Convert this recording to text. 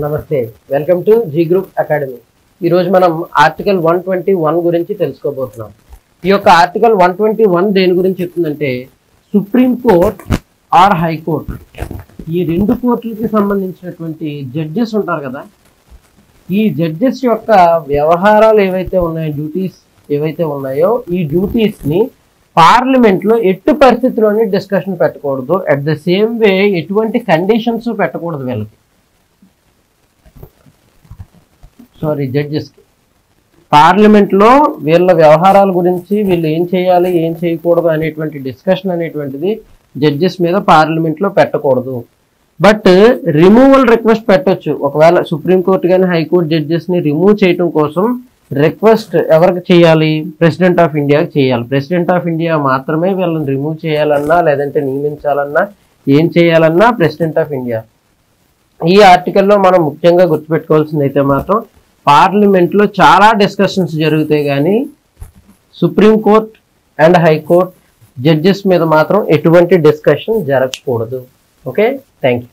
నమస్తే, welcome to G group academy. ఈరోజు మనం ఆర్టికల్ 121 గురించి తెలుసుకోబోతున్నాం. ఈ యొక్క ఆర్టికల్ 121 దేని గురించి చెప్తుందంటే, సుప్రీం కోర్ట్ ఆర్ హైకోర్ట్, ఈ రెండు కోర్టులకి సంబంధించినటువంటి జడ్జెస్ ఉంటారు కదా, ఈ జడ్జెస్ యొక్క వ్యవహారాలు ఏవైతే ఉన్నాయో, డ్యూటీస్ ఏవైతే ఉన్నాయో, ఈ డ్యూటీస్ని పార్లమెంట్లో ఎట్టి పరిస్థితుల్లోనే డిస్కషన్ పెట్టకూడదు. అట్ ద సేమ్ వే ఎటువంటి కండిషన్స్ పెట్టకూడదు వీళ్ళకి, జడ్జెస్కి. పార్లమెంట్లో వీళ్ళ వ్యవహారాల గురించి, వీళ్ళు ఏం చేయాలి ఏం చేయకూడదు అనేటువంటి డిస్కషన్ అనేటువంటిది జడ్జెస్ మీద పార్లమెంట్లో పెట్టకూడదు. బట్ రిమూవల్ రిక్వెస్ట్ పెట్టొచ్చు. ఒకవేళ సుప్రీంకోర్టు కానీ హైకోర్టు జడ్జెస్ని రిమూవ్ చేయడం కోసం రిక్వెస్ట్ ఎవరికి చేయాలి? ప్రెసిడెంట్ ఆఫ్ ఇండియాకి చేయాలి. ప్రెసిడెంట్ ఆఫ్ ఇండియా మాత్రమే వీళ్ళని రిమూవ్ చేయాలన్నా, లేదంటే నియమించాలన్నా, ఏం చేయాలన్నా ప్రెసిడెంట్ ఆఫ్ ఇండియా. ఈ ఆర్టికల్లో మనం ముఖ్యంగా గుర్తుపెట్టుకోవాల్సింది అయితే మాత్రం, పార్లమెంట్లో చాలా డిస్కషన్స్ జరుగుతాయి కానీ సుప్రీంకోర్ట్ అండ్ హైకోర్ట్ జడ్జెస్ మీద మాత్రం ఎటువంటి డిస్కషన్ జరగకూడదు. Okay, thank you.